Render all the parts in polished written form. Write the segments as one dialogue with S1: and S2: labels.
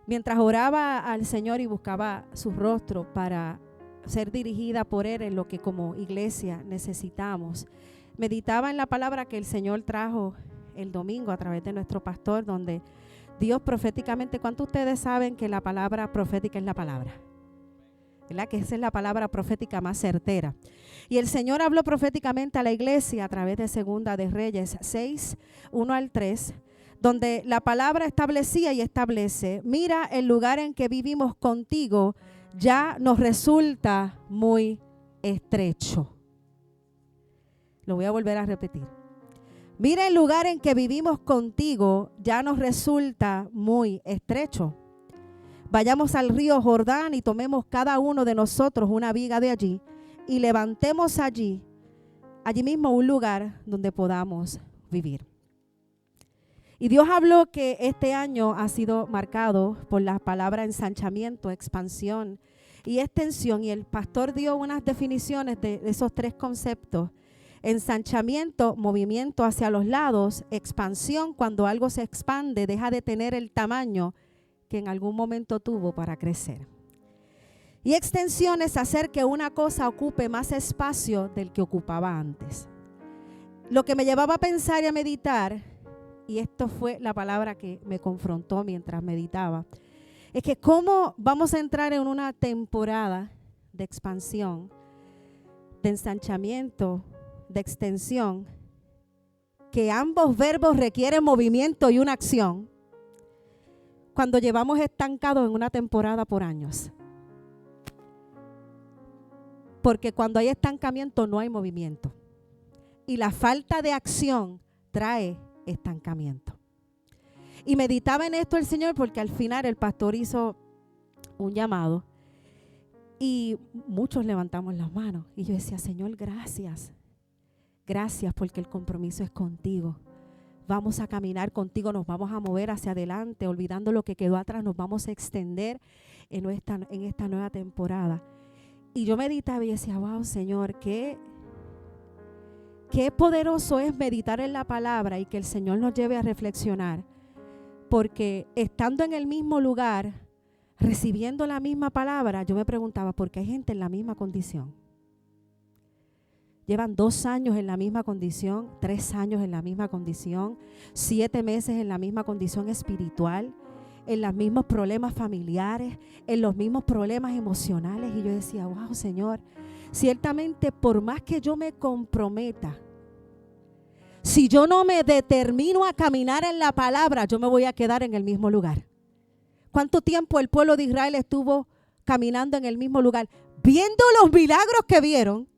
S1: mientras oraba al Señor y buscaba su rostro para ser dirigida por Él en lo que como iglesia necesitamos, meditaba en la palabra que el Señor trajo el domingo a través de nuestro pastor, donde Dios proféticamente, ¿cuántos de ustedes saben que la palabra profética es la palabra? ¿Verdad? Que esa es la palabra profética más certera. Y el Señor habló proféticamente a la iglesia a través de Segunda de Reyes 6, 1 al 3, donde la palabra establecía y establece: mira, el lugar en que vivimos contigo ya nos resulta muy estrecho. Lo voy a volver a repetir. Mira, el lugar en que vivimos contigo ya nos resulta muy estrecho. Vayamos al río Jordán y tomemos cada uno de nosotros una viga de allí y levantemos allí mismo un lugar donde podamos vivir. Y Dios habló que este año ha sido marcado por la palabra ensanchamiento, expansión y extensión. Y el pastor dio unas definiciones de esos tres conceptos. Ensanchamiento, movimiento hacia los lados. Expansión, cuando algo se expande, deja de tener el tamaño que en algún momento tuvo para crecer. Y extensión es hacer que una cosa ocupe más espacio del que ocupaba antes. Lo que me llevaba a pensar y a meditar, y esto fue la palabra que me confrontó mientras meditaba, es que cómo vamos a entrar en una temporada de expansión, de ensanchamiento, de extensión, que ambos verbos requieren movimiento y una acción, cuando llevamos estancados en una temporada por años. Porque cuando hay estancamiento no hay movimiento. Y la falta de acción trae estancamiento. Y meditaba en esto el Señor porque al final el pastor hizo un llamado y muchos levantamos las manos. Y yo decía: Señor, gracias. Gracias porque el compromiso es contigo. Vamos a caminar contigo, nos vamos a mover hacia adelante, olvidando lo que quedó atrás, nos vamos a extender en esta nueva temporada. Y yo meditaba y decía: wow, Señor, qué poderoso es meditar en la palabra y que el Señor nos lleve a reflexionar. Porque estando en el mismo lugar, recibiendo la misma palabra, yo me preguntaba: ¿por qué hay gente en la misma condición? Llevan 2 años en la misma condición, 3 años en la misma condición, 7 meses en la misma condición espiritual, en los mismos problemas familiares, en los mismos problemas emocionales. Y yo decía: wow, Señor, ciertamente por más que yo me comprometa, si yo no me determino a caminar en la palabra, yo me voy a quedar en el mismo lugar. ¿Cuánto tiempo el pueblo de Israel estuvo caminando en el mismo lugar? Viendo los milagros que vieron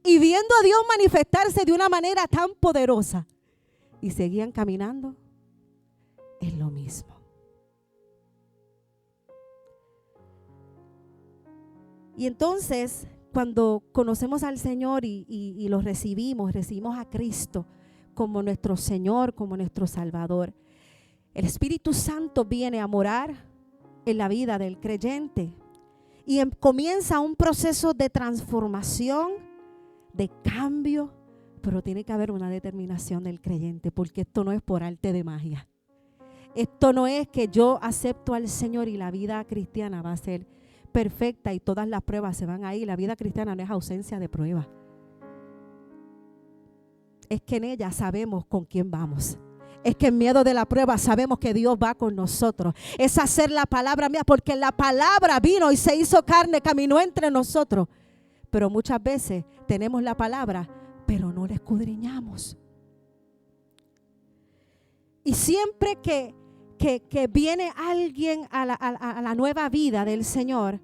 S1: y viendo a Dios manifestarse de una manera tan poderosa. Y seguían caminando en lo mismo. Y entonces, cuando conocemos al Señor y lo recibimos a Cristo como nuestro Señor, como nuestro Salvador, el Espíritu Santo viene a morar en la vida del creyente y comienza un proceso de transformación, de cambio, pero tiene que haber una determinación del creyente, porque esto no es por arte de magia. Esto no es que yo acepto al Señor y la vida cristiana va a ser perfecta y todas las pruebas se van a ir. La vida cristiana no es ausencia de pruebas. Es que en ella sabemos con quién vamos. Es que en medio de la prueba sabemos que Dios va con nosotros. Es hacer la palabra mía, porque la palabra vino y se hizo carne, caminó entre nosotros. Pero muchas veces tenemos la palabra, pero no la escudriñamos. Y siempre que viene alguien a la nueva vida del Señor,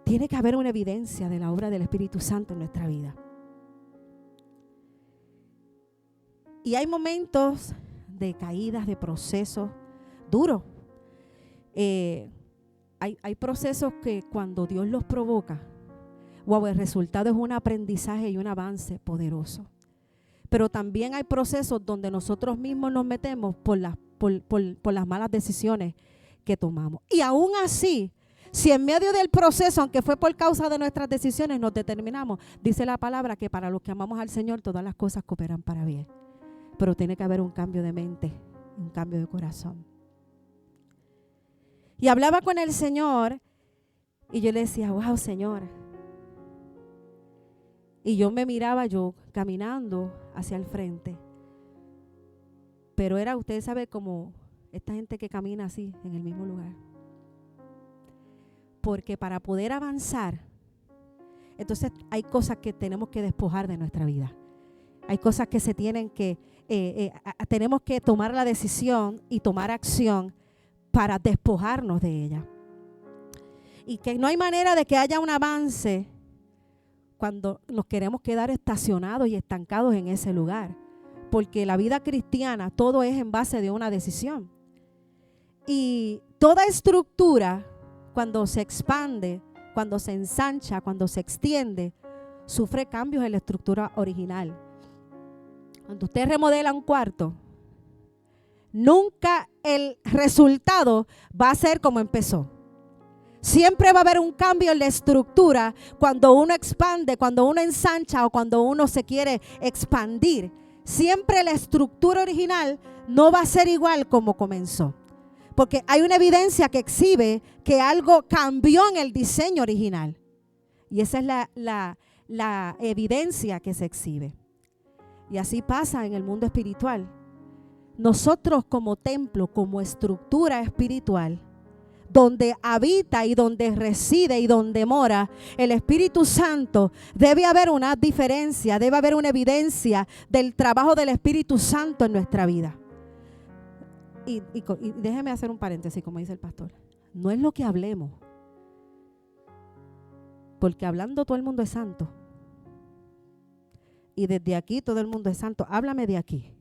S1: tiene que haber una evidencia de la obra del Espíritu Santo en nuestra vida. Y hay momentos de caídas, de procesos duros. Hay procesos que cuando Dios los provoca, wow, el resultado es un aprendizaje y un avance poderoso. Pero también hay procesos donde nosotros mismos nos metemos por las malas decisiones que tomamos. Y aún así, si en medio del proceso, aunque fue por causa de nuestras decisiones, nos determinamos, dice la palabra que para los que amamos al Señor todas las cosas cooperan para bien. Pero tiene que haber un cambio de mente, un cambio de corazón. Y hablaba con el Señor y yo le decía, wow, Señor. Y yo me miraba yo caminando hacia el frente. Pero era, usted sabe, como esta gente que camina así en el mismo lugar. Porque para poder avanzar, entonces hay cosas que tenemos que despojar de nuestra vida. Hay cosas que se tienen que, tenemos que tomar la decisión y tomar acción para despojarnos de ella. Y que no hay manera de que haya un avance cuando nos queremos quedar estacionados y estancados en ese lugar. Porque la vida cristiana, todo es en base de una decisión. Y toda estructura, cuando se expande, cuando se ensancha, cuando se extiende, sufre cambios en la estructura original. Cuando usted remodela un cuarto, nunca el resultado va a ser como empezó. Siempre va a haber un cambio en la estructura cuando uno expande, cuando uno ensancha o cuando uno se quiere expandir. Siempre la estructura original no va a ser igual como comenzó. Porque hay una evidencia que exhibe que algo cambió en el diseño original. Y esa es la evidencia que se exhibe. Y así pasa en el mundo espiritual. Nosotros como templo, como estructura espiritual, donde habita y donde reside y donde mora el Espíritu Santo, debe haber una diferencia, debe haber una evidencia del trabajo del Espíritu Santo en nuestra vida. Y déjeme hacer un paréntesis, como dice el pastor. No es lo que hablemos, porque hablando todo el mundo es santo. Y desde aquí todo el mundo es santo. Háblame de aquí,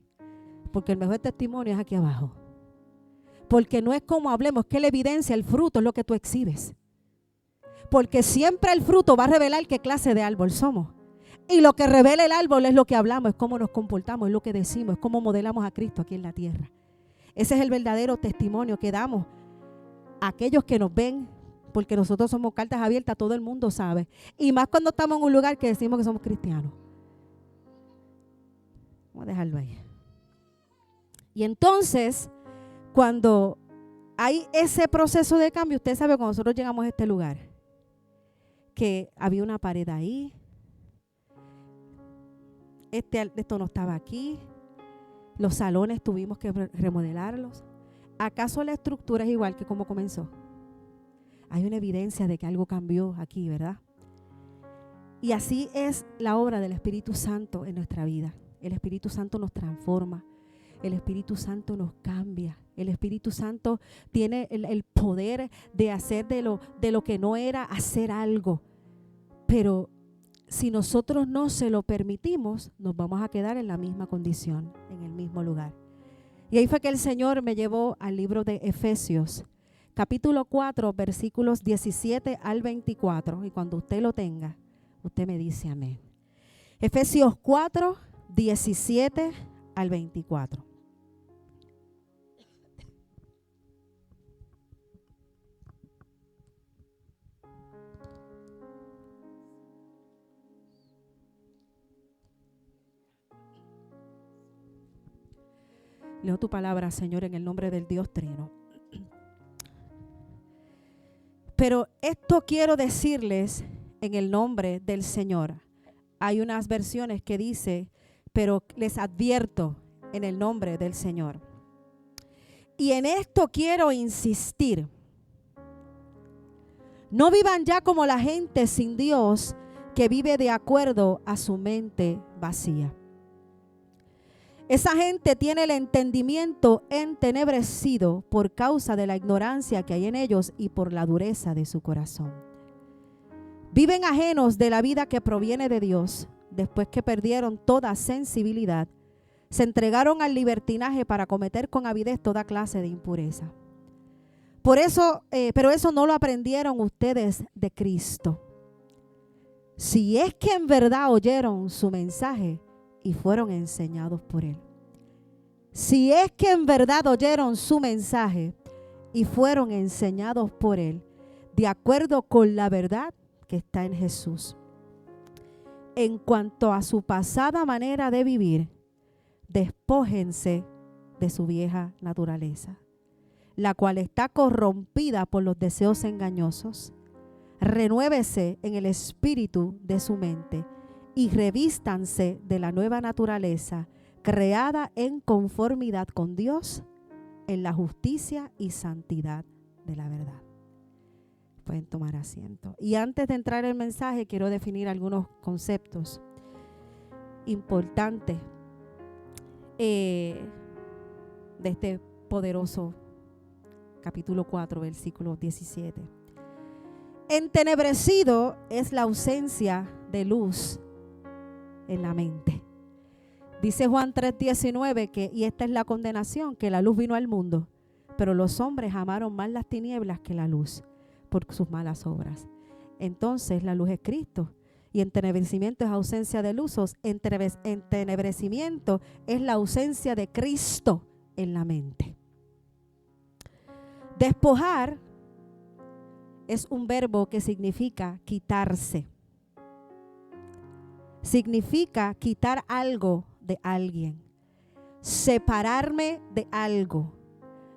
S1: porque el mejor testimonio es aquí abajo. Porque no es como hablemos, que la evidencia, el fruto es lo que tú exhibes. Porque siempre el fruto va a revelar qué clase de árbol somos. Y lo que revela el árbol es lo que hablamos, es cómo nos comportamos, es lo que decimos, es cómo modelamos a Cristo aquí en la tierra. Ese es el verdadero testimonio que damos a aquellos que nos ven, porque nosotros somos cartas abiertas, todo el mundo sabe. Y más cuando estamos en un lugar que decimos que somos cristianos. Vamos a dejarlo ahí. Y entonces, cuando hay ese proceso de cambio, usted sabe cuando nosotros llegamos a este lugar, que había una pared ahí, esto no estaba aquí, los salones tuvimos que remodelarlos. ¿Acaso la estructura es igual que como comenzó? Hay una evidencia de que algo cambió aquí, ¿verdad? Y así es la obra del Espíritu Santo en nuestra vida. El Espíritu Santo nos transforma. El Espíritu Santo nos cambia. El Espíritu Santo tiene el poder de hacer de lo que no era, hacer algo. Pero si nosotros no se lo permitimos, nos vamos a quedar en la misma condición, en el mismo lugar. Y ahí fue que el Señor me llevó al libro de Efesios, capítulo 4, versículos 17 al 24. Y cuando usted lo tenga, usted me dice amén. Efesios 4, 17 al 24. Leo tu palabra, Señor, en el nombre del Dios Trino. Pero esto quiero decirles en el nombre del Señor. Hay unas versiones que dice, pero les advierto en el nombre del Señor. Y en esto quiero insistir. No vivan ya como la gente sin Dios que vive de acuerdo a su mente vacía. Esa gente tiene el entendimiento entenebrecido por causa de la ignorancia que hay en ellos y por la dureza de su corazón. Viven ajenos de la vida que proviene de Dios. Después que perdieron toda sensibilidad, se entregaron al libertinaje para cometer con avidez toda clase de impureza. Pero eso no lo aprendieron ustedes de Cristo. Si es que en verdad oyeron su mensaje y fueron enseñados por Él. Si es que en verdad oyeron su mensaje y fueron enseñados por Él, de acuerdo con la verdad que está en Jesús. En cuanto a su pasada manera de vivir, despójense de su vieja naturaleza, la cual está corrompida por los deseos engañosos. Renuévese en el espíritu de su mente y revístanse de la nueva naturaleza, creada en conformidad con Dios, en la justicia y santidad de la verdad. Pueden tomar asiento. Y antes de entrar en el mensaje, quiero definir algunos conceptos importantes de este poderoso capítulo 4, versículo 17. Entenebrecido es la ausencia de luz en la mente. Dice Juan 3:19 que, y esta es la condenación, que la luz vino al mundo, pero los hombres amaron más las tinieblas que la luz por sus malas obras. Entonces la luz es Cristo y entenebrecimiento es ausencia de luz. Entenebrecimiento es la ausencia de Cristo en la mente. Despojar es un verbo que significa quitarse. Significa quitar algo de alguien, separarme de algo,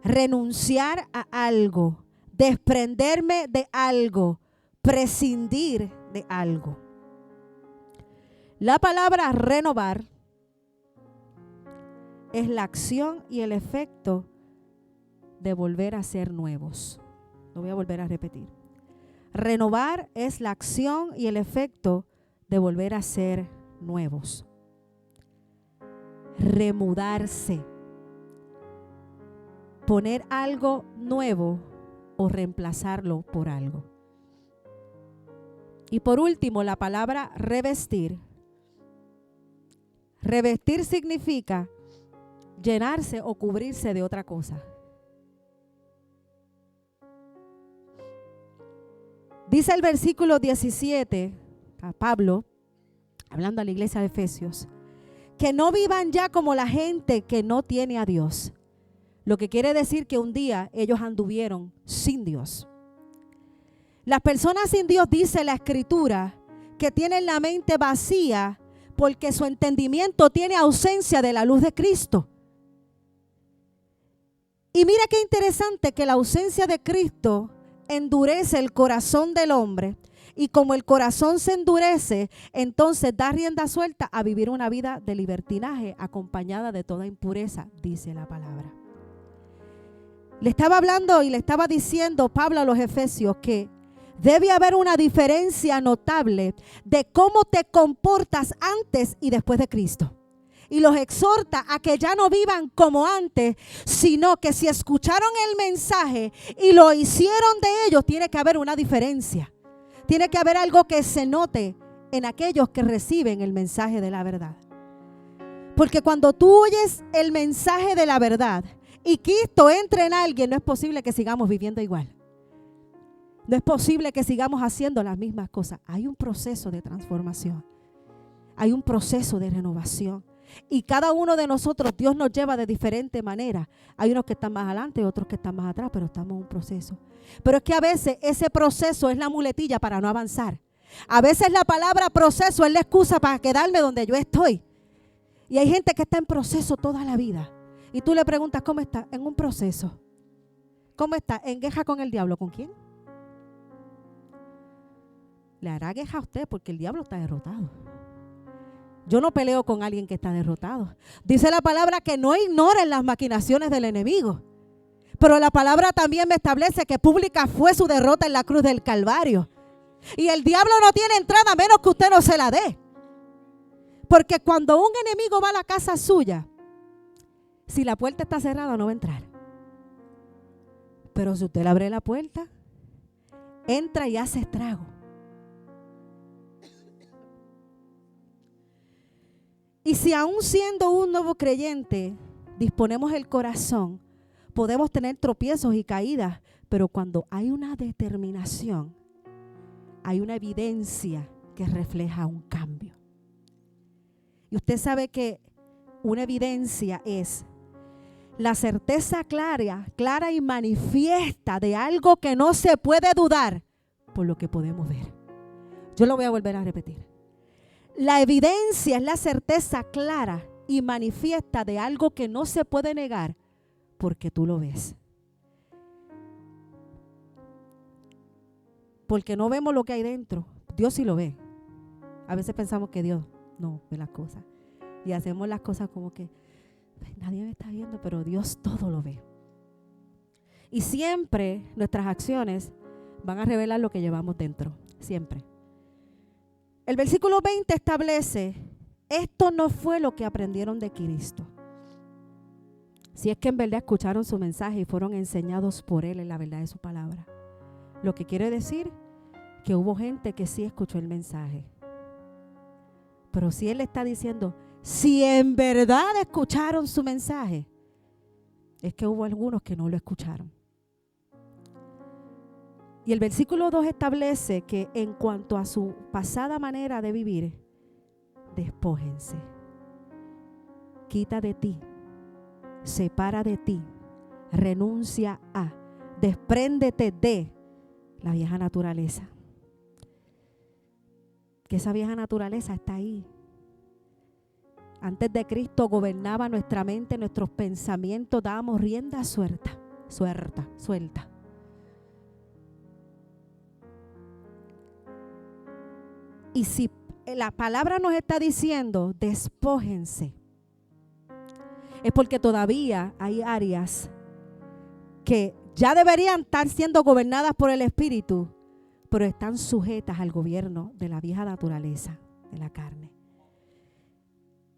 S1: renunciar a algo, desprenderme de algo, prescindir de algo. La palabra renovar es la acción y el efecto de volver a ser nuevos. Lo voy a volver a repetir. Renovar es la acción y el efecto de volver a ser nuevos. Remudarse. Poner algo nuevo o reemplazarlo por algo. Y por último, la palabra revestir. Revestir significa llenarse o cubrirse de otra cosa. Dice el versículo 17, a Pablo, hablando a la iglesia de Efesios, que no vivan ya como la gente que no tiene a Dios. Lo que quiere decir que un día ellos anduvieron sin Dios. Las personas sin Dios, dice la Escritura, que tienen la mente vacía porque su entendimiento tiene ausencia de la luz de Cristo. Y mira qué interesante que la ausencia de Cristo endurece el corazón del hombre, y como el corazón se endurece, entonces da rienda suelta a vivir una vida de libertinaje acompañada de toda impureza, dice la palabra. Le estaba hablando y le estaba diciendo Pablo a los Efesios que debe haber una diferencia notable de cómo te comportas antes y después de Cristo. Y los exhorta a que ya no vivan como antes, sino que si escucharon el mensaje y lo hicieron de ellos, tiene que haber una diferencia. Tiene que haber algo que se note en aquellos que reciben el mensaje de la verdad. Porque cuando tú oyes el mensaje de la verdad y Cristo entra en alguien, no es posible que sigamos viviendo igual. No es posible que sigamos haciendo las mismas cosas. Hay un proceso de transformación. Hay un proceso de renovación. Y cada uno de nosotros, Dios nos lleva de diferente manera. Hay unos que están más adelante, otros que están más atrás, pero estamos en un proceso. Pero es que a veces ese proceso es la muletilla para no avanzar. A veces la palabra proceso es la excusa para quedarme donde yo estoy. Y hay gente que está en proceso toda la vida. Y tú le preguntas, ¿cómo está? En un proceso. ¿Cómo está? ¿En guerra con el diablo? ¿Con quién? Le hará guerra a usted porque el diablo está derrotado. Yo no peleo con alguien que está derrotado. Dice la palabra que no ignoren las maquinaciones del enemigo. Pero la palabra también me establece que pública fue su derrota en la cruz del Calvario. Y el diablo no tiene entrada a menos que usted no se la dé. Porque cuando un enemigo va a la casa suya, si la puerta está cerrada no va a entrar. Pero si usted le abre la puerta, entra y hace estrago. Y si aún siendo un nuevo creyente disponemos el corazón, podemos tener tropiezos y caídas, pero cuando hay una determinación, hay una evidencia que refleja un cambio. Y usted sabe que una evidencia es la certeza clara y manifiesta de algo que no se puede dudar por lo que podemos ver. Yo lo voy a volver a repetir. La evidencia es la certeza clara y manifiesta de algo que no se puede negar porque tú lo ves. porque no vemos lo que hay dentro. Dios sí lo ve. A veces pensamos que Dios no ve las cosas. Y hacemos las cosas como que nadie me está viendo, pero Dios todo lo ve. Y siempre nuestras acciones van a revelar lo que llevamos dentro. Siempre. El versículo 20 establece: esto no fue lo que aprendieron de Cristo. Si es que en verdad escucharon su mensaje y fueron enseñados por Él en la verdad de su palabra. Lo que quiere decir que hubo gente que sí escuchó el mensaje. Pero si Él está diciendo, si en verdad escucharon su mensaje, es que hubo algunos que no lo escucharon. Y el versículo 2 establece que en cuanto a su pasada manera de vivir, despójense. Quita de ti, separa de ti, renuncia a, despréndete de la vieja naturaleza. Que esa vieja naturaleza está ahí. Antes de Cristo gobernaba nuestra mente, nuestros pensamientos, dábamos rienda suelta. Y si la palabra nos está diciendo, despójense, es porque todavía hay áreas que ya deberían estar siendo gobernadas por el Espíritu, pero están sujetas al gobierno de la vieja naturaleza, de la carne.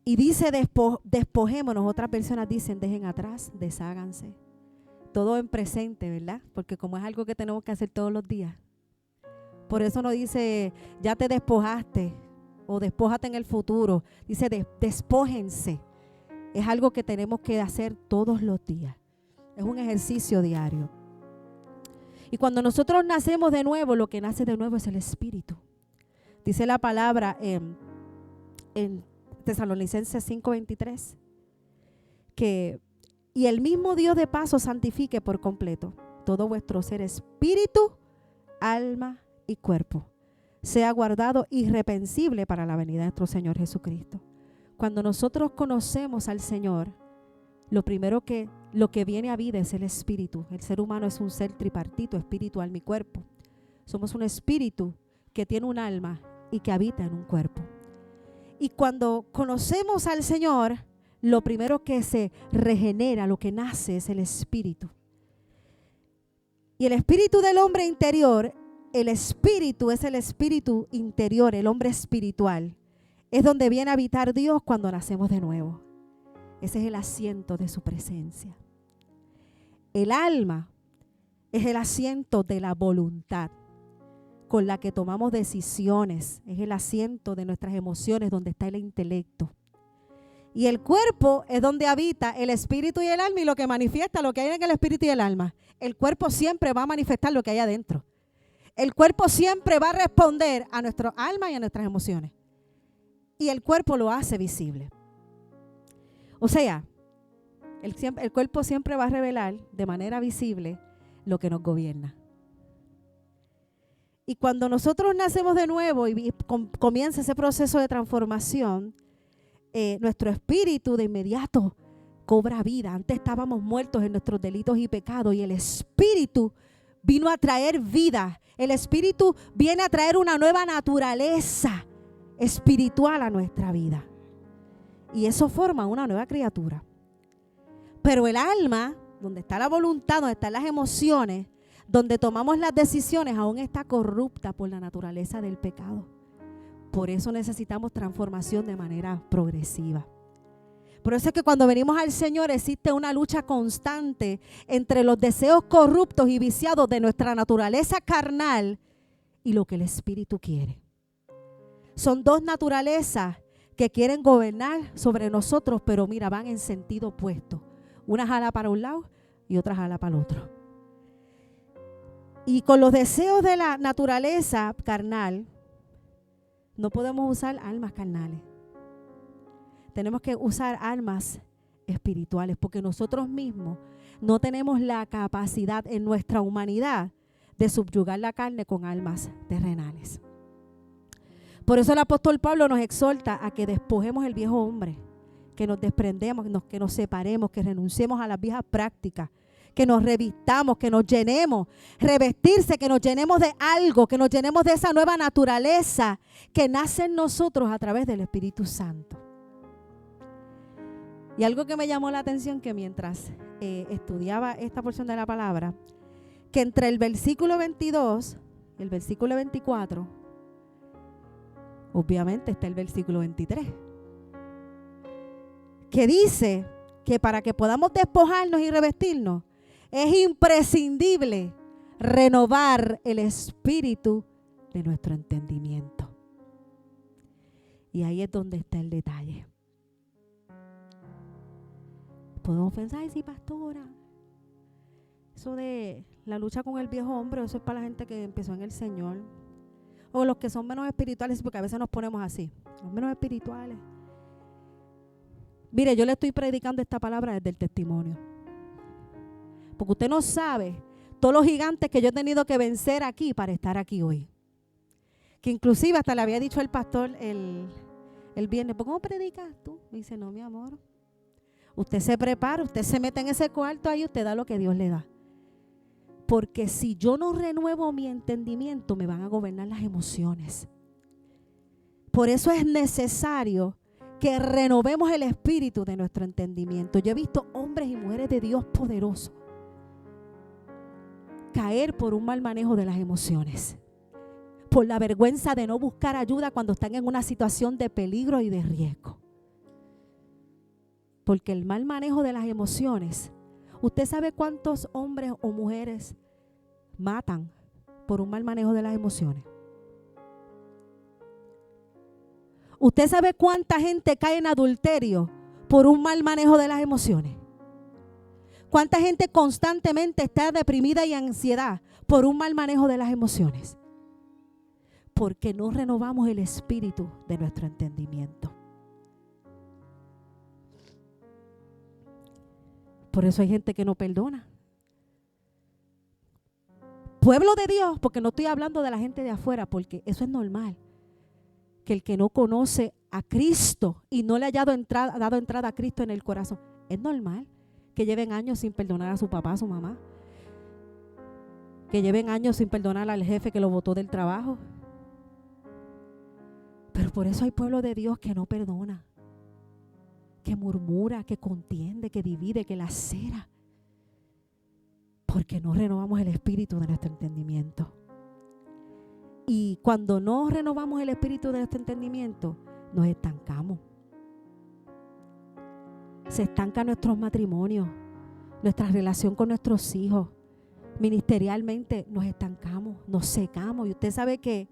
S1: Y dice despojémonos, otras personas dicen dejen atrás, desháganse. Todo en presente, ¿verdad? Porque como es algo que tenemos que hacer todos los días. Por eso no dice ya te despojaste o despójate en el futuro. Dice despójense. Es algo que tenemos que hacer todos los días. Es un ejercicio diario. Y cuando nosotros nacemos de nuevo, lo que nace de nuevo es el Espíritu. Dice la palabra en Tesalonicenses 5:23 que y el mismo Dios de paz os santifique por completo todo vuestro ser, espíritu, alma y cuerpo, sea guardado irreprensible para la venida de nuestro Señor Jesucristo. Cuando nosotros conocemos al Señor, lo que viene a vida es el espíritu. El ser humano es un ser tripartito, espíritu, alma y cuerpo. Somos un espíritu que tiene un alma y que habita en un cuerpo. Y cuando conocemos al Señor, lo primero que se regenera, lo que nace es el espíritu. Y el espíritu del hombre interior, el espíritu es el espíritu interior, el hombre espiritual. Es donde viene a habitar Dios cuando nacemos de nuevo. Ese es el asiento de su presencia. El alma es el asiento de la voluntad con la que tomamos decisiones. Es el asiento de nuestras emociones, donde está el intelecto. Y el cuerpo es donde habita el espíritu y el alma, y lo que manifiesta lo que hay en el espíritu y el alma. El cuerpo siempre va a manifestar lo que hay adentro. El cuerpo siempre va a responder a nuestro alma y a nuestras emociones. Y el cuerpo lo hace visible. O sea, el cuerpo siempre va a revelar de manera visible lo que nos gobierna. Y cuando nosotros nacemos de nuevo y comienza ese proceso de transformación, nuestro espíritu de inmediato cobra vida. Antes estábamos muertos en nuestros delitos y pecados, y el espíritu vino a traer vida. El espíritu viene a traer una nueva naturaleza espiritual a nuestra vida. Y eso forma una nueva criatura. Pero el alma, donde está la voluntad, donde están las emociones, donde tomamos las decisiones, aún está corrupta por la naturaleza del pecado. Por eso necesitamos transformación de manera progresiva. Por eso es que cuando venimos al Señor existe una lucha constante entre los deseos corruptos y viciados de nuestra naturaleza carnal y lo que el Espíritu quiere. Son dos naturalezas que quieren gobernar sobre nosotros, pero mira, van en sentido opuesto. Una jala para un lado y otra jala para el otro. Y con los deseos de la naturaleza carnal, no podemos usar armas carnales. Tenemos que usar armas espirituales, porque nosotros mismos no tenemos la capacidad en nuestra humanidad de subyugar la carne con armas terrenales. Por eso el apóstol Pablo nos exhorta a que despojemos el viejo hombre, que nos desprendemos, que nos separemos, que renunciemos a las viejas prácticas, que nos revistamos, que nos llenemos. Revestirse, que nos llenemos de algo, que nos llenemos de esa nueva naturaleza que nace en nosotros a través del Espíritu Santo. Y algo que me llamó la atención, que mientras estudiaba esta porción de la palabra, que entre el versículo 22 y el versículo 24, obviamente está el versículo 23, que dice que para que podamos despojarnos y revestirnos, es imprescindible renovar el espíritu de nuestro entendimiento. Y ahí es donde está el detalle. Podemos pensar, ay, sí, pastora, eso de la lucha con el viejo hombre, eso es para la gente que empezó en el Señor. O los que son menos espirituales, porque a veces nos ponemos así, los menos espirituales. Mire, yo le estoy predicando esta palabra desde el testimonio. Porque usted no sabe todos los gigantes que yo he tenido que vencer aquí para estar aquí hoy. Que inclusive hasta le había dicho el pastor el viernes, ¿cómo predicas tú? Me dice, no, mi amor. Usted se prepara, usted se mete en ese cuarto ahí, usted da lo que Dios le da. Porque si yo no renuevo mi entendimiento, me van a gobernar las emociones. Por eso es necesario que renovemos el espíritu de nuestro entendimiento. Yo he visto hombres y mujeres de Dios poderosos caer por un mal manejo de las emociones, por la vergüenza de no buscar ayuda cuando están en una situación de peligro y de riesgo. Porque el mal manejo de las emociones, ¿usted sabe cuántos hombres o mujeres matan por un mal manejo de las emociones? ¿Usted sabe cuánta gente cae en adulterio por un mal manejo de las emociones? ¿Cuánta gente constantemente está deprimida y ansiedad por un mal manejo de las emociones? Porque no renovamos el espíritu de nuestro entendimiento. Por eso hay gente que no perdona. Pueblo de Dios, porque no estoy hablando de la gente de afuera, porque eso es normal. Que el que no conoce a Cristo y no le haya dado entrada a Cristo en el corazón, es normal que lleven años sin perdonar a su papá, a su mamá. Que lleven años sin perdonar al jefe que lo botó del trabajo. Pero por eso hay pueblo de Dios que no perdona, que murmura, que contiende, que divide, que lacera. Porque no renovamos el espíritu de nuestro entendimiento. Y cuando no renovamos el espíritu de nuestro entendimiento, nos estancamos. Se estanca nuestros matrimonios, nuestra relación con nuestros hijos. Ministerialmente nos estancamos, nos secamos. Y usted sabe que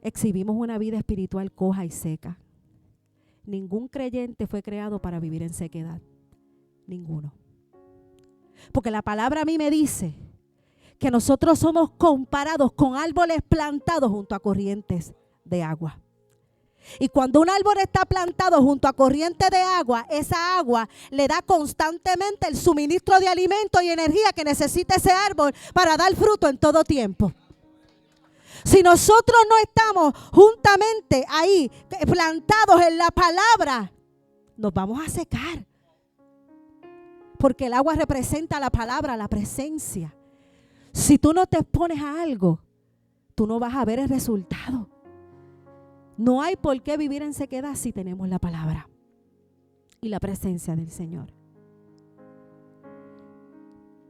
S1: exhibimos una vida espiritual coja y seca. Ningún creyente fue creado para vivir en sequedad. Ninguno. Porque la palabra a mí me dice que nosotros somos comparados con árboles plantados junto a corrientes de agua. Y cuando un árbol está plantado junto a corrientes de agua, esa agua le da constantemente el suministro de alimento y energía que necesita ese árbol para dar fruto en todo tiempo. Si nosotros no estamos juntamente ahí, plantados en la palabra, nos vamos a secar. Porque el agua representa la palabra, la presencia. Si tú no te expones a algo, tú no vas a ver el resultado. No hay por qué vivir en sequedad si tenemos la palabra y la presencia del Señor.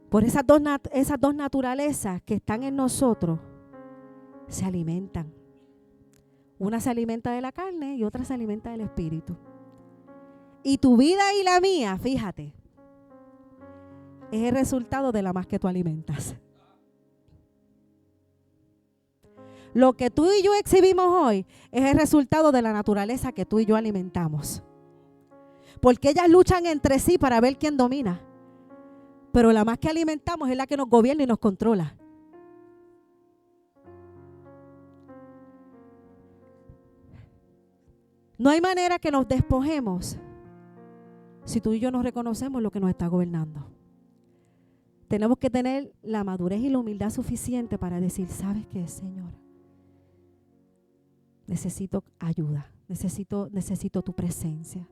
S1: Por esas dos naturalezas que están en nosotros, se alimentan. Una se alimenta de la carne y otra se alimenta del espíritu. Y tu vida y la mía, fíjate, es el resultado de la más que tú alimentas. Lo que tú y yo exhibimos hoy es el resultado de la naturaleza que tú y yo alimentamos. Porque ellas luchan entre sí para ver quién domina. Pero la más que alimentamos es la que nos gobierna y nos controla. No hay manera que nos despojemos si tú y yo no reconocemos lo que nos está gobernando. Tenemos que tener la madurez y la humildad suficiente para decir, ¿sabes qué, Señor? Necesito ayuda, necesito tu presencia,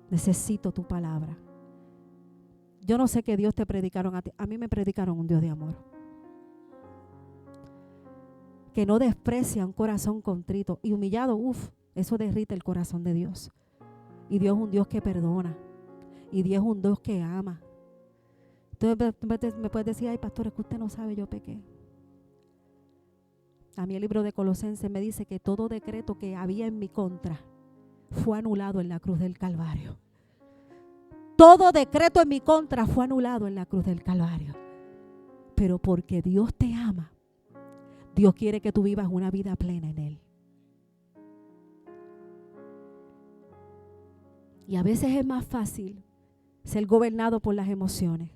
S1: necesito tu palabra. Yo no sé qué Dios te predicaron a ti. A mí me predicaron un Dios de amor. Que no desprecia un corazón contrito y humillado. Eso derrite el corazón de Dios. Y Dios es un Dios que perdona. Y Dios es un Dios que ama. Entonces me puedes decir, ay pastor, es que usted no sabe, yo pequé. A mí el libro de Colosenses me dice que todo decreto que había en mi contra fue anulado en la cruz del Calvario. Todo decreto en mi contra fue anulado en la cruz del Calvario. Pero porque Dios te ama, Dios quiere que tú vivas una vida plena en Él. Y a veces es más fácil ser gobernado por las emociones,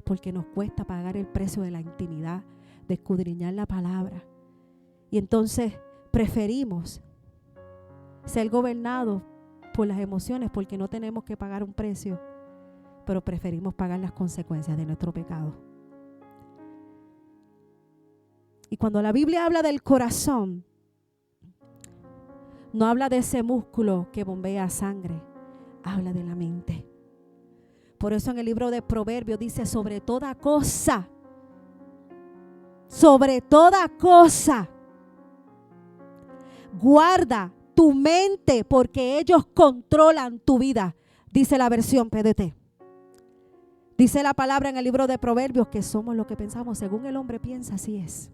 S1: porque nos cuesta pagar el precio de la intimidad, de escudriñar la palabra. Y entonces preferimos ser gobernados por las emociones porque no tenemos que pagar un precio, pero preferimos pagar las consecuencias de nuestro pecado. Y cuando la Biblia habla del corazón, no habla de ese músculo que bombea sangre, habla de la mente. Por eso en el libro de Proverbios dice, sobre toda cosa, guarda tu mente porque ellos controlan tu vida, dice la versión PDT. Dice la palabra en el libro de Proverbios que somos lo que pensamos, según el hombre piensa, así es.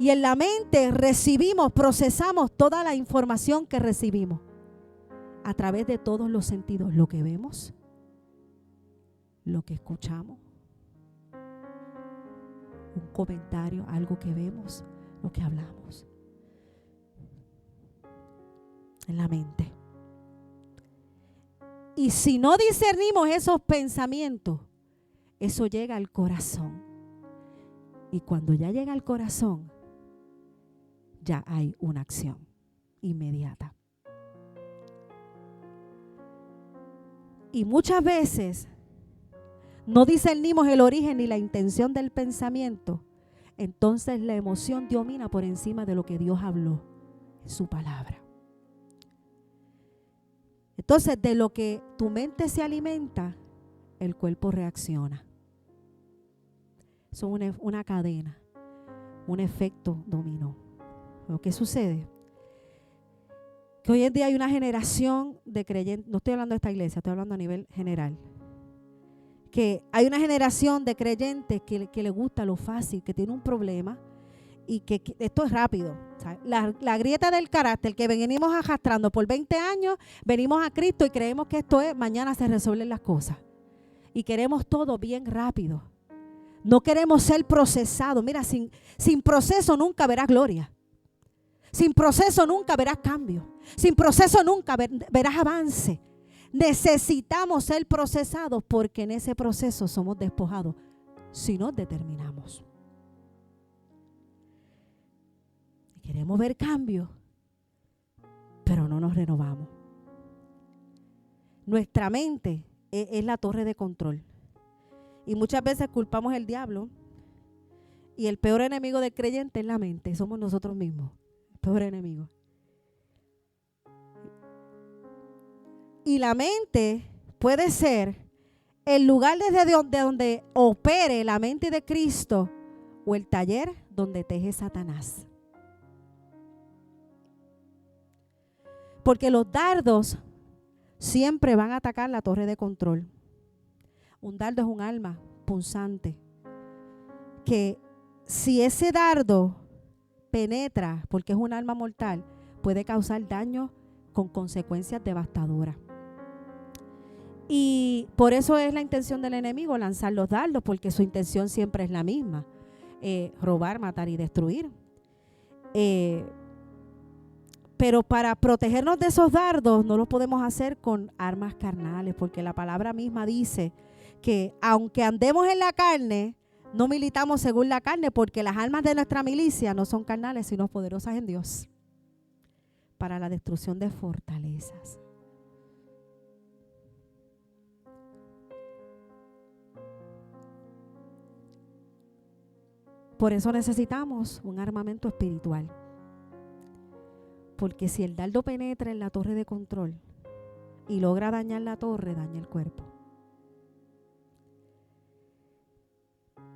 S1: Y en la mente procesamos toda la información que recibimos a través de todos los sentidos, lo que vemos, lo que escuchamos, un comentario, algo que vemos, lo que hablamos. En la mente. Y si no discernimos esos pensamientos, eso llega al corazón. Y cuando ya llega al corazón, ya hay una acción inmediata. Y muchas veces no discernimos el origen ni la intención del pensamiento. Entonces la emoción domina por encima de lo que Dios habló en su palabra. Entonces, de lo que tu mente se alimenta, el cuerpo reacciona. Eso es una cadena, un efecto dominó. Lo que sucede, que hoy en día hay una generación de creyentes, no estoy hablando de esta iglesia, estoy hablando a nivel general, que hay una generación de creyentes que le gusta lo fácil, que tiene un problema y que esto es rápido. La grieta del carácter que venimos arrastrando por 20 años, venimos a Cristo y creemos que esto es, mañana se resuelven las cosas. Y queremos todo bien rápido. No queremos ser procesados. Mira, sin proceso nunca verás gloria. Sin proceso nunca verás cambio. Sin proceso nunca verás avance. Necesitamos ser procesados porque en ese proceso somos despojados si nos determinamos. Queremos ver cambio, pero no nos renovamos. Nuestra mente es la torre de control. Y muchas veces culpamos al diablo. Y el peor enemigo del creyente es la mente. Somos nosotros mismos. El peor enemigo. Y la mente puede ser el lugar desde donde opere la mente de Cristo o el taller donde teje Satanás. Porque los dardos siempre van a atacar la torre de control. Un dardo es un arma punzante que si ese dardo penetra, porque es un arma mortal, puede causar daño con consecuencias devastadoras. Y por eso es la intención del enemigo lanzar los dardos, porque su intención siempre es la misma: robar, matar y destruir. Pero para protegernos de esos dardos no lo podemos hacer con armas carnales, porque la palabra misma dice que aunque andemos en la carne, no militamos según la carne, porque las armas de nuestra milicia no son carnales, sino poderosas en Dios para la destrucción de fortalezas. Por eso necesitamos un armamento espiritual. Porque si el dardo penetra en la torre de control y logra dañar la torre, daña el cuerpo.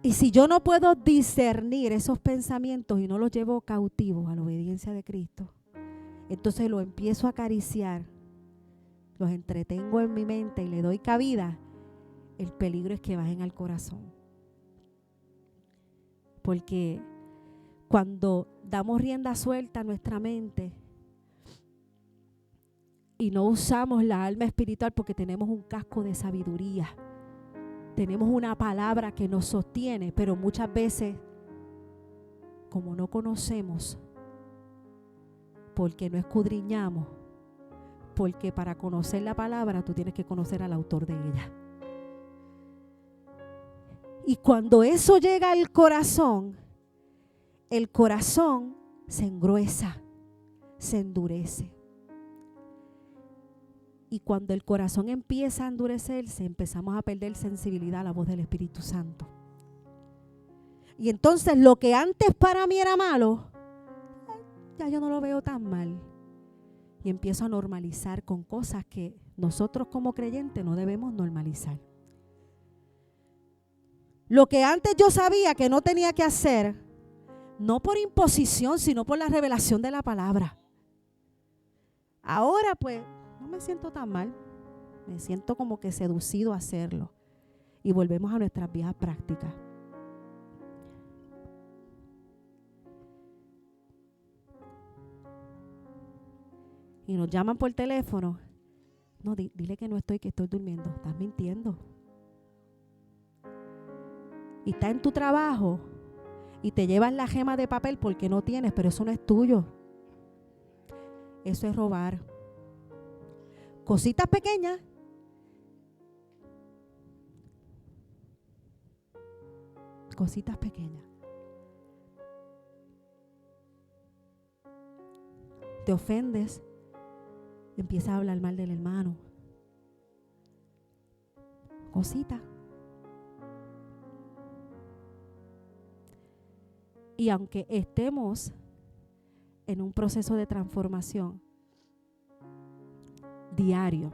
S1: Y si yo no puedo discernir esos pensamientos y no los llevo cautivos a la obediencia de Cristo, entonces los empiezo a acariciar, los entretengo en mi mente y le doy cabida, el peligro es que bajen al corazón. Porque cuando damos rienda suelta a nuestra mente y no usamos la alma espiritual porque tenemos un casco de sabiduría, tenemos una palabra que nos sostiene, pero muchas veces, como no conocemos, porque no escudriñamos, porque para conocer la palabra tú tienes que conocer al autor de ella. Y cuando eso llega al corazón, el corazón se engruesa, se endurece. Y cuando el corazón empieza a endurecerse, empezamos a perder sensibilidad a la voz del Espíritu Santo. Y entonces lo que antes para mí era malo, ya yo no lo veo tan mal. Y empiezo a normalizar con cosas que nosotros como creyentes no debemos normalizar. Lo que antes yo sabía que no tenía que hacer, no por imposición, sino por la revelación de la palabra. Ahora pues no me siento tan mal, me siento como que seducido a hacerlo. Y volvemos a nuestras viejas prácticas. Y nos llaman por teléfono. No, dile que no estoy, que estoy durmiendo. Estás mintiendo. Y estás en tu trabajo y te llevas la gema de papel porque no tienes, pero eso no es tuyo. Eso es robar. Cositas pequeñas. Cositas pequeñas. Te ofendes. Empiezas a hablar mal del hermano. Cositas. Y aunque estemos en un proceso de transformación diario,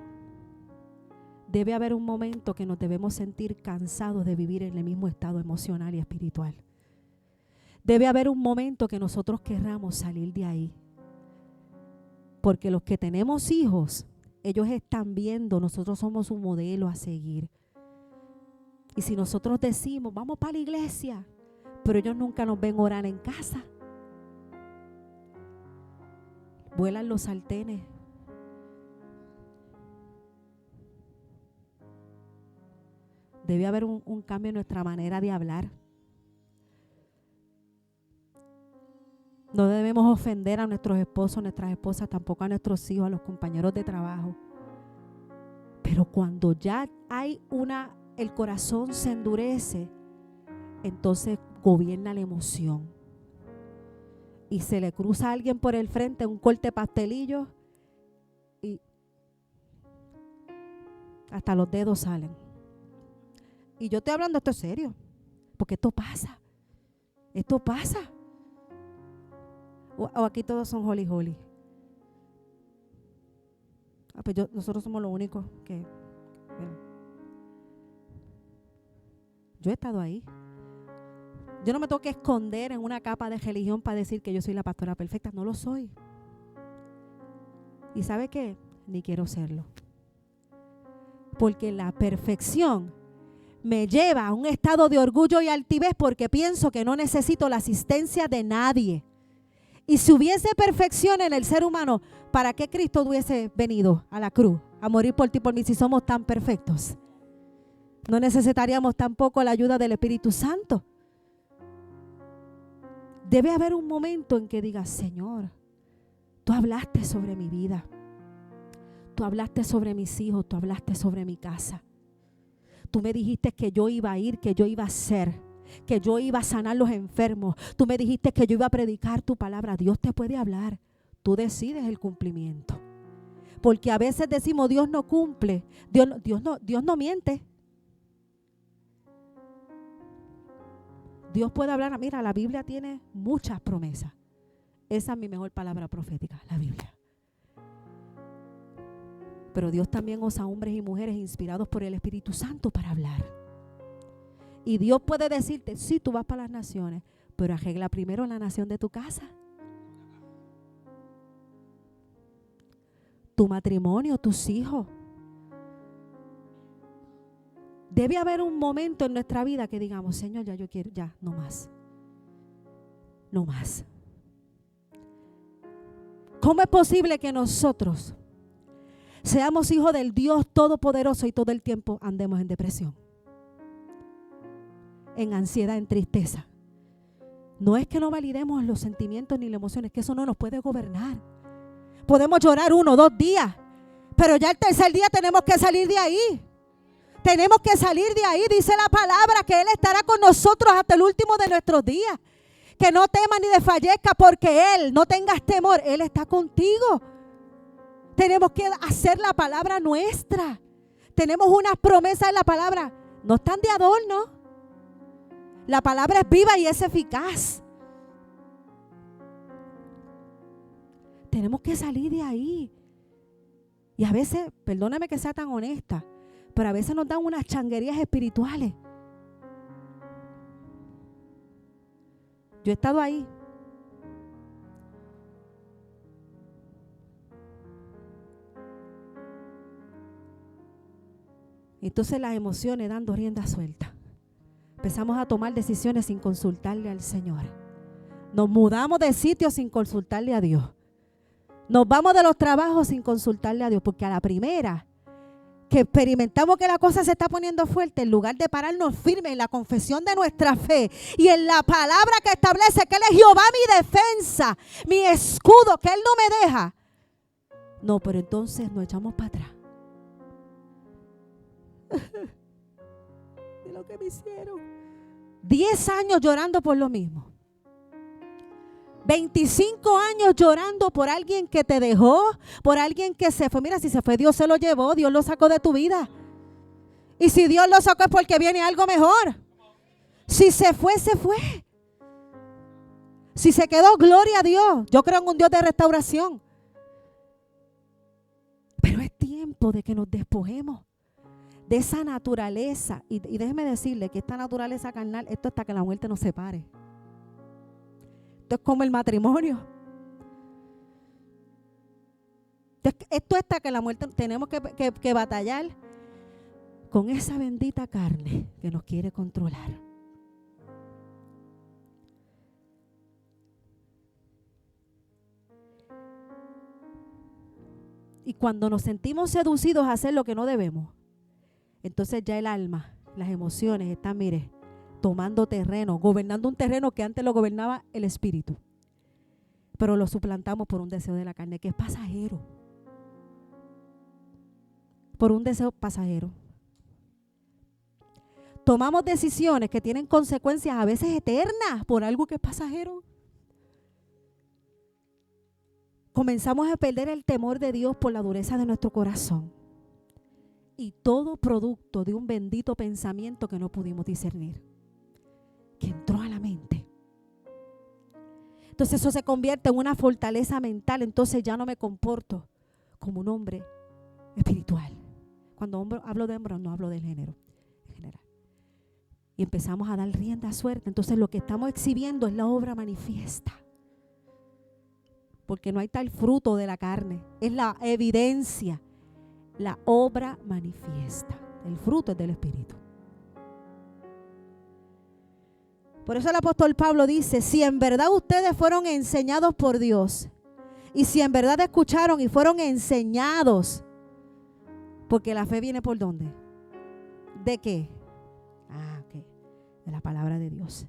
S1: debe haber un momento que nos debemos sentir cansados de vivir en el mismo estado emocional y espiritual. Debe haber un momento que nosotros querramos salir de ahí. Porque los que tenemos hijos, ellos están viendo, nosotros somos un modelo a seguir. Y si nosotros decimos, vamos para la iglesia, pero ellos nunca nos ven orar en casa. Vuelan los sartenes. Debe haber un cambio en nuestra manera de hablar. No debemos ofender a nuestros esposos, nuestras esposas, tampoco a nuestros hijos, a los compañeros de trabajo. Pero cuando ya hay el corazón se endurece, entonces gobierna la emoción. Y se le cruza a alguien por el frente un corte pastelillo y hasta los dedos salen. Y yo estoy hablando, esto es serio, porque esto pasa. Esto pasa. O aquí todos son holy. Pues nosotros somos los únicos que... Yo he estado ahí. Yo no me tengo que esconder en una capa de religión para decir que yo soy la pastora perfecta. No lo soy. ¿Y sabe qué? Ni quiero serlo. Porque la perfección me lleva a un estado de orgullo y altivez porque pienso que no necesito la asistencia de nadie. Y si hubiese perfección en el ser humano, ¿para qué Cristo hubiese venido a la cruz a morir por ti y por mí si somos tan perfectos? No necesitaríamos tampoco la ayuda del Espíritu Santo. Debe haber un momento en que digas, Señor, tú hablaste sobre mi vida. Tú hablaste sobre mis hijos, tú hablaste sobre mi casa. Tú me dijiste que yo iba a ir, que yo iba a ser, que yo iba a sanar los enfermos. Tú me dijiste que yo iba a predicar tu palabra. Dios te puede hablar. Tú decides el cumplimiento. Porque a veces decimos, Dios no cumple. Dios no miente. Dios puede hablar. Mira, la Biblia tiene muchas promesas. Esa es mi mejor palabra profética, la Biblia. Pero Dios también usa hombres y mujeres inspirados por el Espíritu Santo para hablar. Y Dios puede decirte, sí, tú vas para las naciones, pero arregla primero la nación de tu casa. Tu matrimonio, tus hijos. Debe haber un momento en nuestra vida que digamos, Señor, ya yo quiero, ya, no más. No más. ¿Cómo es posible que nosotros seamos hijos del Dios Todopoderoso y todo el tiempo andemos en depresión, en ansiedad, en tristeza? No es que no validemos los sentimientos ni las emociones, que eso no nos puede gobernar. Podemos llorar 1 o 2 días, pero ya el tercer día tenemos que salir de ahí. Tenemos que salir de ahí. Dice la palabra que Él estará con nosotros hasta el último de nuestros días. Que no temas ni desfallezca, porque Él, no tengas temor, Él está contigo. Tenemos que hacer la palabra nuestra. Tenemos unas promesas en la palabra. No están de adorno. La palabra es viva y es eficaz. Tenemos que salir de ahí. Y a veces, perdóname que sea tan honesta, pero a veces nos dan unas changuerías espirituales. Yo he estado ahí. Entonces las emociones dando rienda suelta. Empezamos a tomar decisiones sin consultarle al Señor. Nos mudamos de sitio sin consultarle a Dios. Nos vamos de los trabajos sin consultarle a Dios, porque a la primera que experimentamos que la cosa se está poniendo fuerte, en lugar de pararnos firmes en la confesión de nuestra fe y en la palabra que establece que Él es Jehová mi defensa, mi escudo, que Él no me deja. No, pero entonces nos echamos para atrás. De lo que me hicieron. 10 años llorando por lo mismo. 25 años llorando por alguien que te dejó, por alguien que se fue. Mira, si se fue, Dios se lo llevó, Dios lo sacó de tu vida. Y si Dios lo sacó es porque viene algo mejor. Si se fue, se fue. Si se quedó, gloria a Dios. Yo creo en un Dios de restauración. Pero es tiempo de que nos despojemos de esa naturaleza. Y déjeme decirle que esta naturaleza carnal, esto hasta que la muerte nos separe. Esto es como el matrimonio. Esto hasta que la muerte, tenemos que batallar con esa bendita carne que nos quiere controlar. Y cuando nos sentimos seducidos a hacer lo que no debemos, entonces ya el alma, las emociones están, mire, tomando terreno, gobernando un terreno que antes lo gobernaba el espíritu. Pero lo suplantamos por un deseo de la carne que es pasajero. Por un deseo pasajero. Tomamos decisiones que tienen consecuencias a veces eternas por algo que es pasajero. Comenzamos a perder el temor de Dios por la dureza de nuestro corazón. Y todo producto de un bendito pensamiento que no pudimos discernir, que entró a la mente. Entonces eso se convierte en una fortaleza mental. Entonces ya no me comporto como un hombre espiritual. Cuando hablo de hombre, no hablo del género en general. Y empezamos a dar rienda suelta. Entonces lo que estamos exhibiendo es la obra manifiesta. Porque no hay tal fruto de la carne. Es la evidencia. La obra manifiesta. El fruto es del Espíritu. Por eso el apóstol Pablo dice, si en verdad ustedes fueron enseñados por Dios, y si en verdad escucharon y fueron enseñados, porque la fe viene ¿por dónde? ¿De qué? Ok, de la palabra de Dios.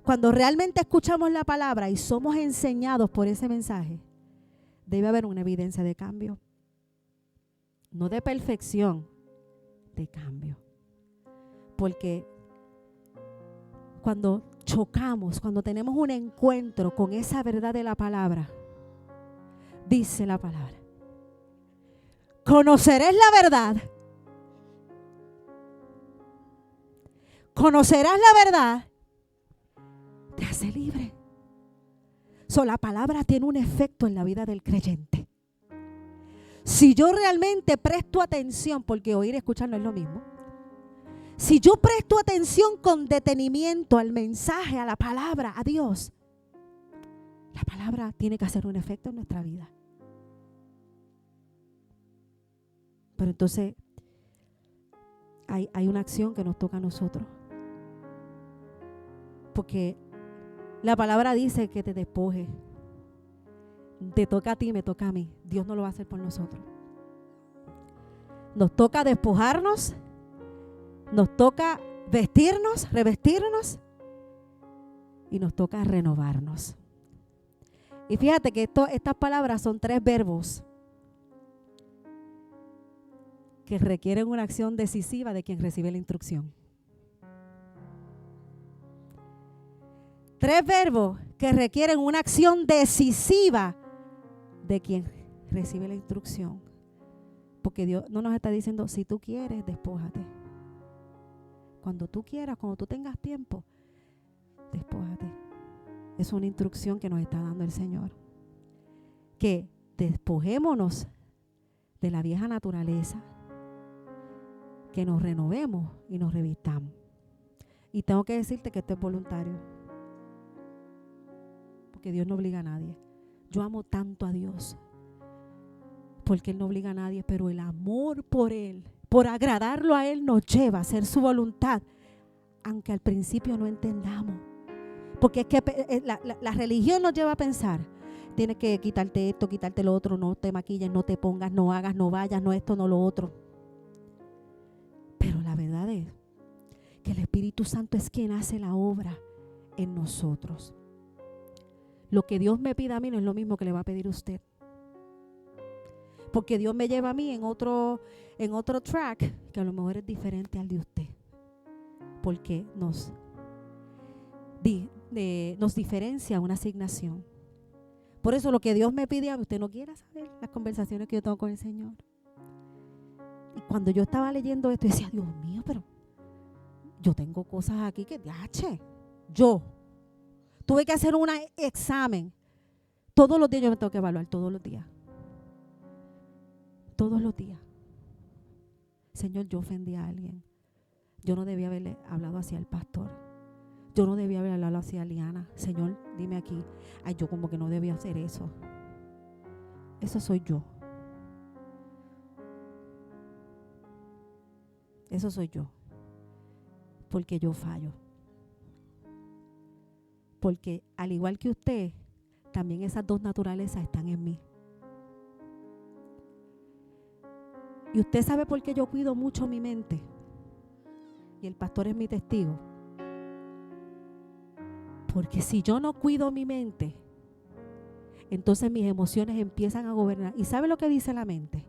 S1: Cuando realmente escuchamos la palabra y somos enseñados por ese mensaje, debe haber una evidencia de cambio. No de perfección, de cambio. Porque cuando chocamos, cuando tenemos un encuentro con esa verdad de la palabra, dice la palabra, conocerás la verdad. Conocerás la verdad. Te hace libre. La palabra tiene un efecto en la vida del creyente. Si yo realmente presto atención, porque oír y escuchar no es lo mismo. Si yo presto atención con detenimiento al mensaje, a la palabra, a Dios, la palabra tiene que hacer un efecto en nuestra vida. Pero entonces hay una acción que nos toca a nosotros. Porque la palabra dice que te despoje. Te toca a ti, me toca a mí. Dios no lo va a hacer por nosotros. Nos toca despojarnos, nos toca vestirnos, revestirnos y nos toca renovarnos. Y fíjate que estas palabras son 3 verbos que requieren una acción decisiva de quien recibe la instrucción. 3 verbos que requieren una acción decisiva de quien recibe la instrucción. Porque Dios no nos está diciendo, si tú quieres, despójate. Cuando tú quieras, cuando tú tengas tiempo, despójate. Es una instrucción que nos está dando el Señor. Que despojémonos de la vieja naturaleza, que nos renovemos y nos revistamos. Y tengo que decirte que esto es voluntario. Porque Dios no obliga a nadie. Yo amo tanto a Dios. Porque Él no obliga a nadie, pero el amor por Él, por agradarlo a Él, nos lleva a hacer su voluntad, aunque al principio no entendamos. Porque es que la religión nos lleva a pensar, tienes que quitarte esto, quitarte lo otro, no te maquilles, no te pongas, no hagas, no vayas, no esto, no lo otro. Pero la verdad es que el Espíritu Santo es quien hace la obra en nosotros. Lo que Dios me pida a mí no es lo mismo que le va a pedir a usted. Porque Dios me lleva a mí en otro track que a lo mejor es diferente al de usted. Porque nos diferencia una asignación. Por eso lo que Dios me pide a mí, usted no quiera saber las conversaciones que yo tengo con el Señor. Y cuando yo estaba leyendo esto, decía, Dios mío, pero yo tengo cosas aquí que, yo tuve que hacer un examen. Todos los días yo me tengo que evaluar, todos los días. Todos los días. Señor, yo ofendí a alguien. Yo no debía haberle hablado hacia el pastor. Yo no debía haber hablado hacia Liana. Señor, dime aquí. Ay, yo como que no debía hacer eso. Eso soy yo. Eso soy yo. Porque yo fallo. Porque al igual que usted, también esas 2 naturalezas están en mí. Y usted sabe por qué yo cuido mucho mi mente. Y el pastor es mi testigo. Porque si yo no cuido mi mente, entonces mis emociones empiezan a gobernar. ¿Y sabe lo que dice la mente?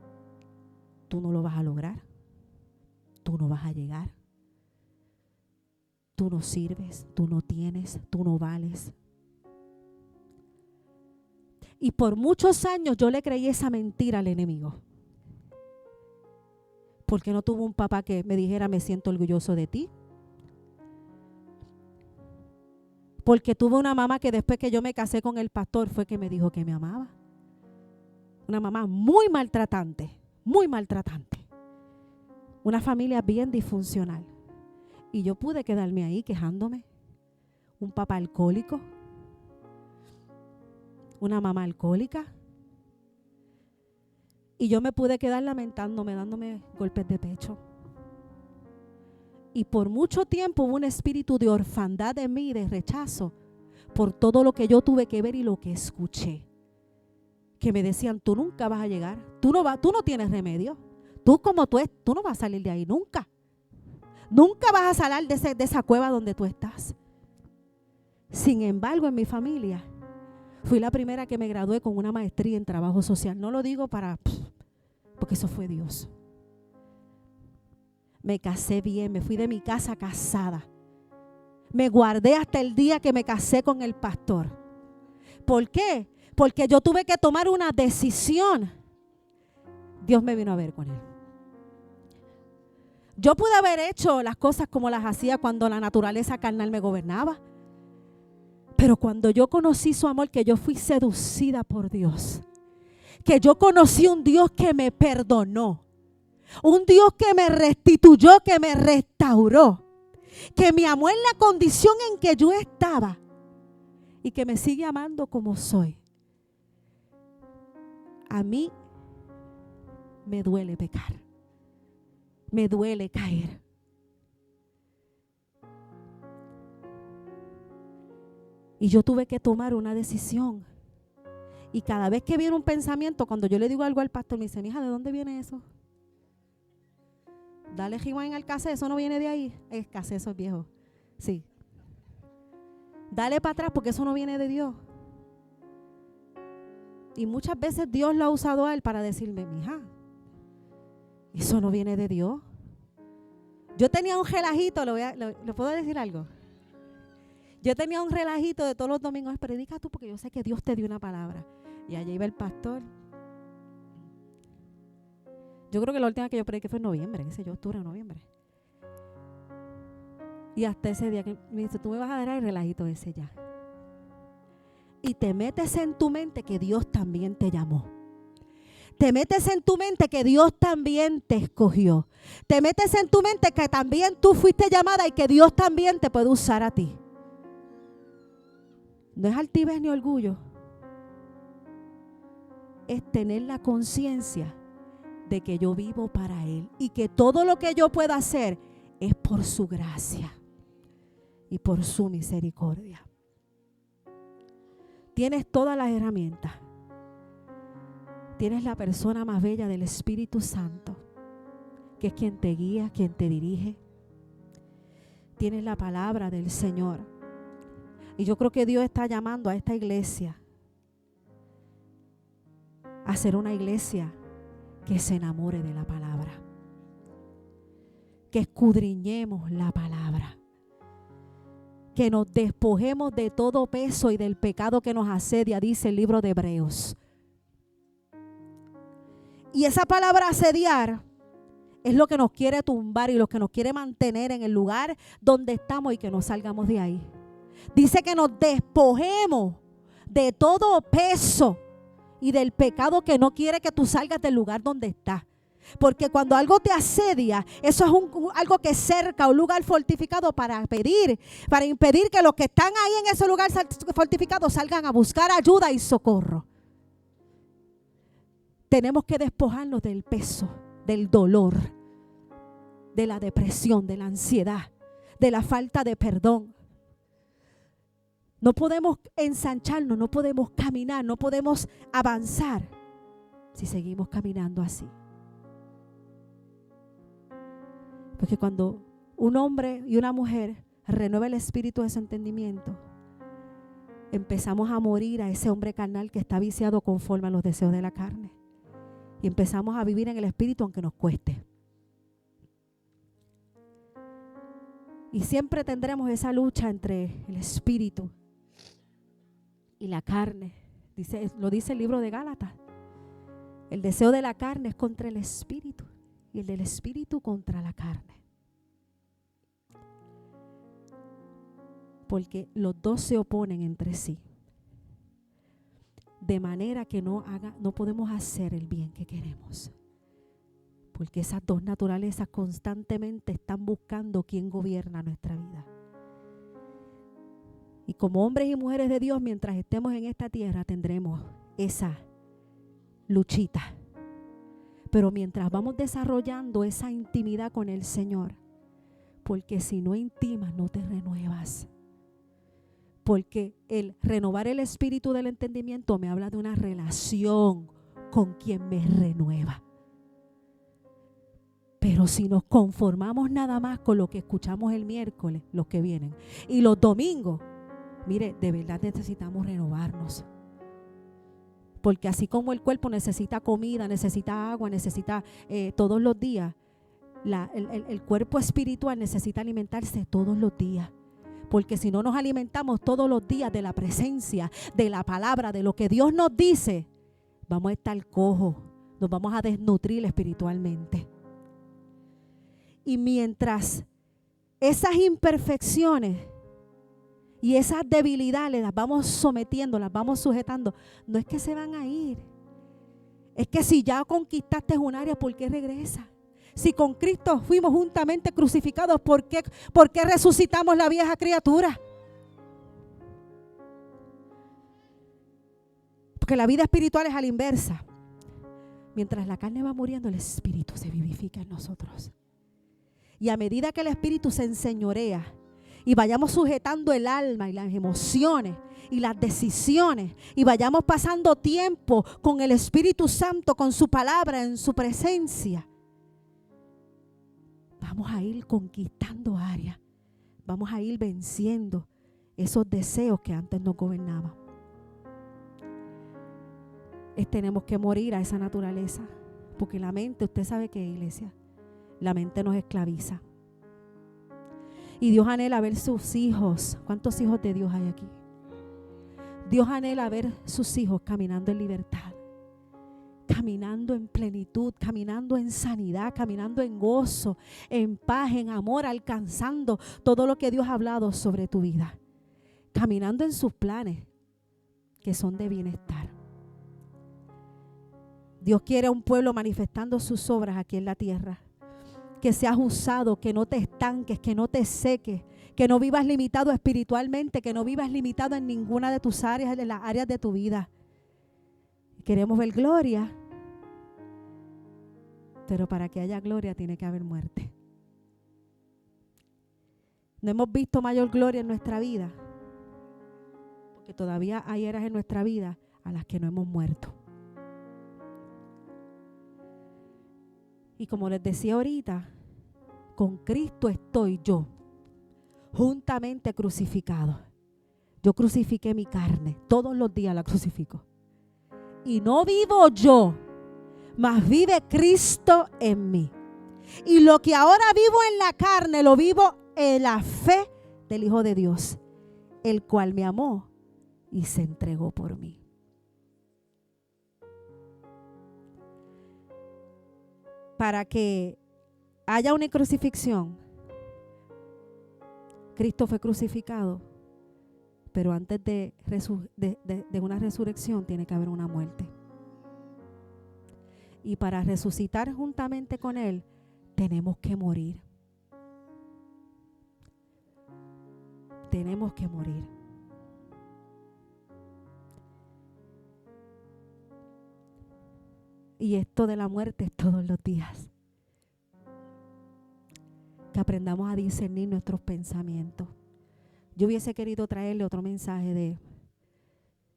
S1: Tú no lo vas a lograr. Tú no vas a llegar. Tú no sirves, tú no tienes, tú no vales. Y por muchos años yo le creí esa mentira al enemigo. Porque no tuve un papá que me dijera, me siento orgulloso de ti. Porque tuve una mamá que después que yo me casé con el pastor fue que me dijo que me amaba. Una mamá muy maltratante, muy maltratante. Una familia bien disfuncional. Y yo pude quedarme ahí quejándome. Un papá alcohólico. Una mamá alcohólica. Y yo me pude quedar lamentándome, dándome golpes de pecho. Y por mucho tiempo hubo un espíritu de orfandad en mí, de rechazo, por todo lo que yo tuve que ver y lo que escuché. Que me decían, tú nunca vas a llegar, tú no tienes remedio. Tú como tú no vas a salir de ahí nunca. Nunca vas a salir de esa cueva donde tú estás. Sin embargo, en mi familia, fui la primera que me gradué con una maestría en trabajo social. No lo digo porque eso fue Dios. Me casé bien, me fui de mi casa casada. Me guardé hasta el día que me casé con el pastor. ¿Por qué? Porque yo tuve que tomar una decisión. Dios me vino a ver con él. Yo pude haber hecho las cosas como las hacía cuando la naturaleza carnal me gobernaba. Pero cuando yo conocí su amor, que yo fui seducida por Dios, que yo conocí un Dios que me perdonó, Un Dios que me restituyó, que me restauró, que me amó en la condición en que yo estaba y que me sigue amando como soy. A mí me duele pecar, me duele caer. Y yo tuve que tomar una decisión. Y cada vez que viene un pensamiento, cuando yo le digo algo al pastor, me dice, mija, ¿de dónde viene eso? Dale rewind al cassette, eso no viene de ahí. Es cassette, eso es viejo. Sí. Dale para atrás porque eso no viene de Dios. Y muchas veces Dios lo ha usado a él para decirme, mija, eso no viene de Dios. Yo tenía un relajito, ¿le puedo decir algo? Yo tenía un relajito de todos los domingos, predica tú porque yo sé que Dios te dio una palabra. Y allá iba el pastor. Yo creo que la última que yo prediqué fue en noviembre, qué sé yo, octubre o noviembre. Y hasta ese día que me dice, tú me vas a dar el relajito ese ya. Y te metes en tu mente que Dios también te llamó. Te metes en tu mente que Dios también te escogió. Te metes en tu mente que también tú fuiste llamada y que Dios también te puede usar a ti. No es altivez ni orgullo. Es tener la conciencia de que yo vivo para Él y que todo lo que yo pueda hacer es por su gracia y por su misericordia. Tienes todas las herramientas. Tienes la persona más bella del Espíritu Santo, que es quien te guía, quien te dirige. Tienes la palabra del Señor. Y yo creo que Dios está llamando a esta iglesia a ser una iglesia que se enamore de la palabra. Que escudriñemos la palabra. Que nos despojemos de todo peso y del pecado que nos asedia, dice el libro de Hebreos. Y esa palabra asediar es lo que nos quiere tumbar y lo que nos quiere mantener en el lugar donde estamos y que no salgamos de ahí. Dice que nos despojemos de todo peso y del pecado que no quiere que tú salgas del lugar donde estás. Porque cuando algo te asedia, eso es algo que cerca un lugar fortificado para impedir que los que están ahí en ese lugar fortificado salgan a buscar ayuda y socorro. Tenemos que despojarnos del peso, del dolor, de la depresión, de la ansiedad, de la falta de perdón. No podemos ensancharnos, no podemos caminar, no podemos avanzar si seguimos caminando así. Porque cuando un hombre y una mujer renueva el espíritu de su entendimiento, empezamos a morir a ese hombre carnal que está viciado conforme a los deseos de la carne. Y empezamos a vivir en el espíritu aunque nos cueste. Y siempre tendremos esa lucha entre el espíritu y la carne. Lo dice el libro de Gálatas. El deseo de la carne es contra el espíritu y el del espíritu contra la carne. Porque los dos se oponen entre sí. De manera que no podemos hacer el bien que queremos. Porque esas dos naturalezas constantemente están buscando quién gobierna nuestra vida. Y como hombres y mujeres de Dios, mientras estemos en esta tierra, tendremos esa luchita. Pero mientras vamos desarrollando esa intimidad con el Señor, porque si no intimas, no te renuevas. Porque el renovar el espíritu del entendimiento me habla de una relación con quien me renueva. Pero si nos conformamos nada más con lo que escuchamos el miércoles, los que vienen, y los domingos, mire, de verdad necesitamos renovarnos. Porque así como el cuerpo necesita comida, necesita agua, necesita todos los días, el cuerpo espiritual necesita alimentarse todos los días. Porque si no nos alimentamos todos los días de la presencia, de la palabra, de lo que Dios nos dice, vamos a estar cojos, nos vamos a desnutrir espiritualmente. Y mientras esas imperfecciones y esas debilidades las vamos sometiendo, las vamos sujetando, no es que se van a ir. Es que si ya conquistaste un área, ¿por qué regresa? Si con Cristo fuimos juntamente crucificados, ¿por qué resucitamos la vieja criatura? Porque la vida espiritual es a la inversa. Mientras la carne va muriendo, el espíritu se vivifica en nosotros. Y a medida que el espíritu se enseñorea y vayamos sujetando el alma y las emociones y las decisiones y vayamos pasando tiempo con el Espíritu Santo, con su palabra, en su presencia, vamos a ir conquistando áreas, vamos a ir venciendo esos deseos que antes nos gobernaban. Tenemos que morir a esa naturaleza, porque la mente, usted sabe que, iglesia, la mente nos esclaviza. Y Dios anhela ver sus hijos. ¿Cuántos hijos de Dios hay aquí? Dios anhela ver sus hijos caminando en libertad, caminando en plenitud, caminando en sanidad, caminando en gozo, en paz, en amor, alcanzando todo lo que Dios ha hablado sobre tu vida, caminando en sus planes que son de bienestar. Dios quiere un pueblo manifestando sus obras aquí en la tierra. Que seas usado, que no te estanques, que no te seques, que no vivas limitado espiritualmente, que no vivas limitado en ninguna de tus áreas, de las áreas de tu vida. Queremos ver gloria, pero para que haya gloria tiene que haber muerte. No hemos visto mayor gloria en nuestra vida, porque todavía hay eras en nuestra vida a las que no hemos muerto. Y como les decía ahorita, con Cristo estoy yo, juntamente crucificado. Yo crucifiqué mi carne, todos los días la crucifico. Y no vivo yo, mas vive Cristo en mí. Y lo que ahora vivo en la carne, lo vivo en la fe del Hijo de Dios, el cual me amó y se entregó por mí. Para que haya una crucifixión, Cristo fue crucificado, pero antes de una resurrección tiene que haber una muerte. Y para resucitar juntamente con Él, tenemos que morir. Tenemos que morir. Y esto de la muerte es todos los días. Que aprendamos a discernir nuestros pensamientos. Yo hubiese querido traerle otro mensaje de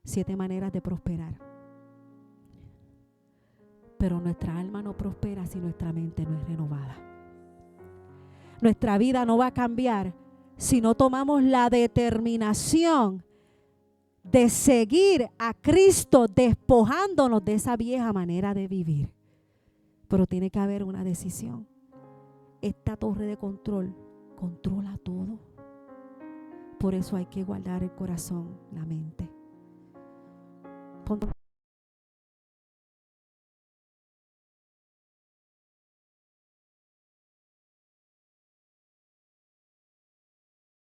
S1: 7 maneras de prosperar. Pero nuestra alma no prospera si nuestra mente no es renovada. Nuestra vida no va a cambiar si no tomamos la determinación de seguir a Cristo despojándonos de esa vieja manera de vivir. Pero tiene que haber una decisión. Esta torre de control controla todo. Por eso hay que guardar el corazón, la mente.